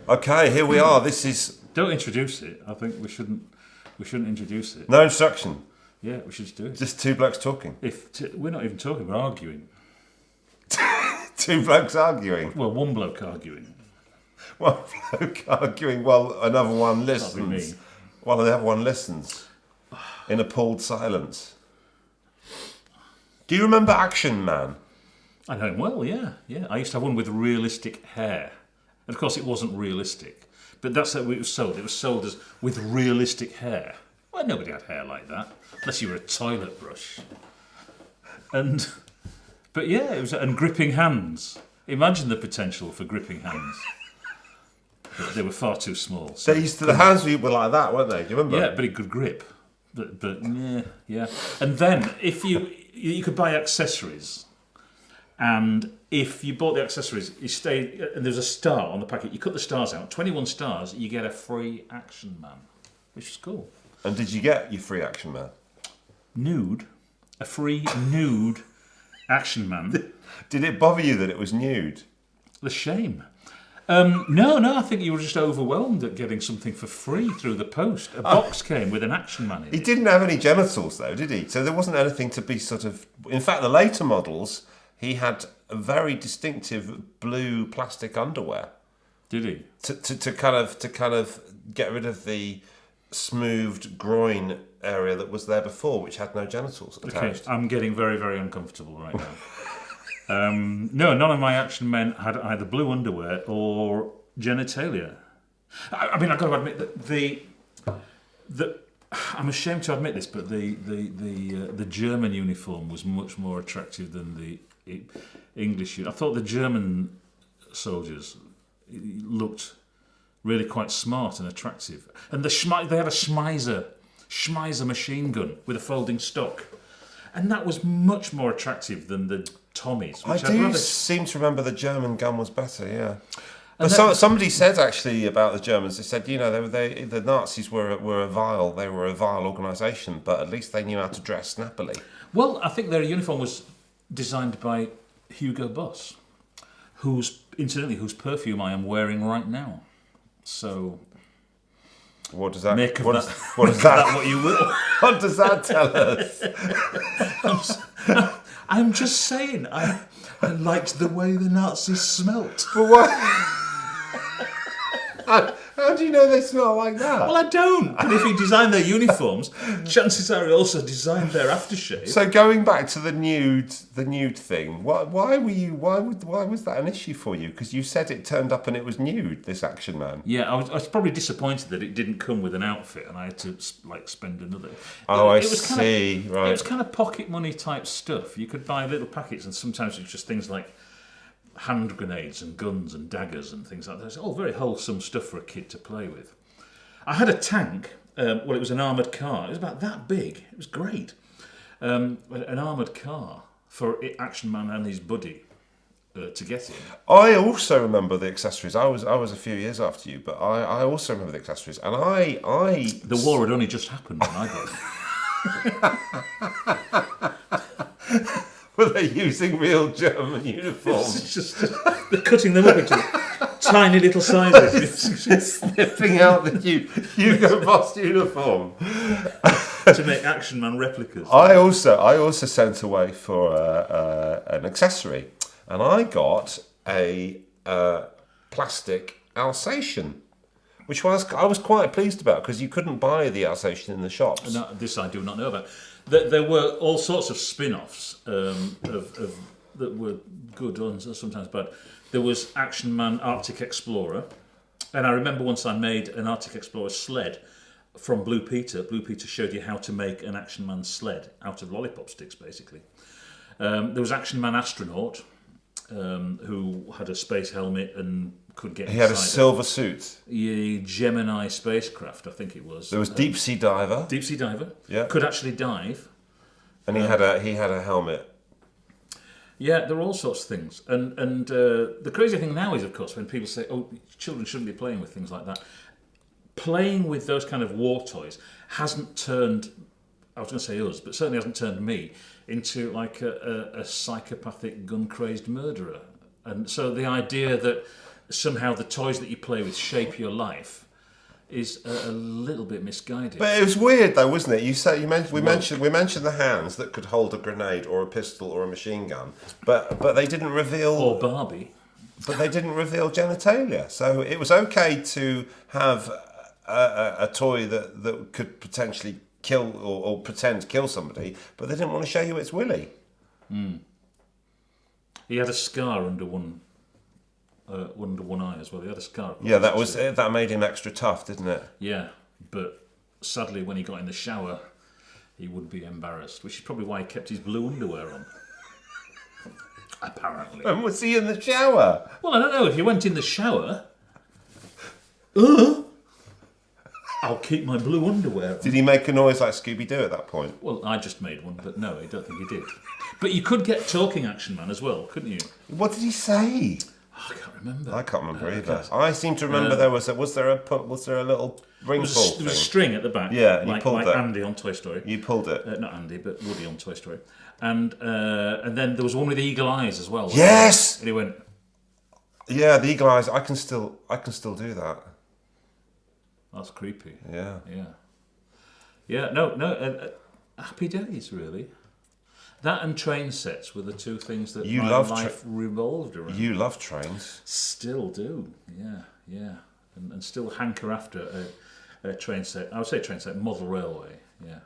Okay, here we are. This is Don't introduce it. I think we shouldn't introduce it. no introduction. Yeah, we should just do it. Just two blokes talking. We're not even talking, we're arguing. Two blokes arguing. Well, one bloke arguing. One bloke arguing while another one That'd be listens. me. While the other one listens in appalled silence. Do you remember Action Man? I know him well, yeah. I used to have one with realistic hair. And of course, it wasn't realistic. But that's how it was sold. It was sold as with realistic hair. Well, nobody had hair like that, unless you were a toilet brush. But yeah, it was, and gripping hands. Imagine the potential for gripping hands. But they were far too small. So The hands were like that, weren't they? Do you remember? yeah, but it could grip. But yeah. And then if you could buy accessories, and if you bought the accessories, you stayed, and there's a star on the packet. You cut the stars out. 21 stars, you get a free Action Man, which is cool. And did you get your free Action Man? Nude, a free nude Action Man. Did it bother you that it was nude? The shame. No, I think you were just overwhelmed at getting something for free through the post. A box came with an Action Man in He it. didn't have any genitals though, did he? So there wasn't anything to be sort of. In fact, the later models, he had a very distinctive blue plastic underwear. Did he? To kind of get rid of the smoothed groin area that was there before, which had no genitals attached. Okay, I'm getting very, very uncomfortable right now. No, none of my Action Men had either blue underwear or genitalia. I mean, I've got to admit that I'm ashamed to admit this, but the German uniform was much more attractive than the English uniform. I thought the German soldiers looked really quite smart and attractive, and they had a Schmeiser machine gun with a folding stock, and that was much more attractive than the Tommies. I do seem to remember the German gun was better, yeah. And But somebody said actually about the Germans. They said, the Nazis were a vile organisation, but at least they knew how to dress snappily. Well, I think their uniform was designed by Hugo Boss, whose perfume I am wearing right now. So, What does that? make of What that, does that? that what you will. What does that tell us? I'm just saying, I liked the way the Nazis smelt. But what? How do you know they smell like that? Well, I don't. But if he designed their uniforms, chances are he also designed their aftershave. So going back to the nude thing, why was that an issue for you? Because you said it turned up and it was nude. This Action Man. Yeah, I was probably disappointed that it didn't come with an outfit, and I had to spend another. Oh, I It was see. Right. It was kind of pocket money type stuff. You could buy little packets, and sometimes it's just things like hand grenades and guns and daggers and things like that. It's all very wholesome stuff for a kid to play with. I had a tank. It was an armoured car. It was about that big. It was great. An armoured car for Action Man and his buddy to get in. I also remember the accessories. I was a few years after you, but I also remember the accessories, and The war had only just happened when I got it. Were they using real German uniforms? It's just they're cutting them up into tiny little sizes Sniffing out the Hugo Boss uniform. to make Action Man replicas. I also sent away for an accessory, and I got a plastic Alsatian, which I was quite pleased about because you couldn't buy the Alsatian in the shops. No, this I do not know about. There were all sorts of spin-offs of that were good ones, or sometimes bad. There was Action Man Arctic Explorer, and I remember once I made an Arctic Explorer sled from Blue Peter. Blue Peter showed you how to make an Action Man sled out of lollipop sticks, basically. There was Action Man Astronaut, who had a space helmet and could get. He had a silver suit. Gemini spacecraft, I think it was. There was Deep Sea Diver. Deep sea diver. Yeah. Could actually dive. And he had a helmet. Yeah, there are all sorts of things. And the crazy thing now is, of course, when people say, oh, children shouldn't be playing with things like that. Playing with those kind of war toys hasn't turned, I was going to say us, but certainly hasn't turned me into like a psychopathic, gun-crazed murderer. And so the idea that somehow the toys that you play with shape your life is a little bit misguided. But it was weird though, wasn't it? We mentioned the hands that could hold a grenade or a pistol or a machine gun, but they didn't reveal or Barbie. But they didn't reveal genitalia, so it was okay to have a toy that could potentially kill or pretend to kill somebody, but they didn't want to show you its willy. He had a scar under one eye as well. He had a scar. Yeah, that made him extra tough, didn't it? Yeah, but sadly, when he got in the shower, he would be embarrassed, which is probably why he kept his blue underwear on. Apparently. And was he in the shower? Well, I don't know. If you went in the shower, I'll keep my blue underwear on. Did he make a noise like Scooby-Doo at that point? Well, I just made one, but no, I don't think he did. But you could get talking Action Man as well, couldn't you? What did he say? Oh, I can't remember. I can't remember either. I seem to remember there was a little ring pull there was a string at the back. Yeah, and like, you pulled like it. Andy on Toy Story. You pulled it. Not Andy, but Woody on Toy Story. And then there was one with eagle eyes as well. Yes! And he went... Yeah, the eagle eyes. I can still do that. That's creepy. Yeah. Yeah. Yeah, no, happy days, really. That and train sets were the two things that my life revolved around. You love trains. Still do, yeah. And still hanker after a train set. I would say train set, model railway, yeah.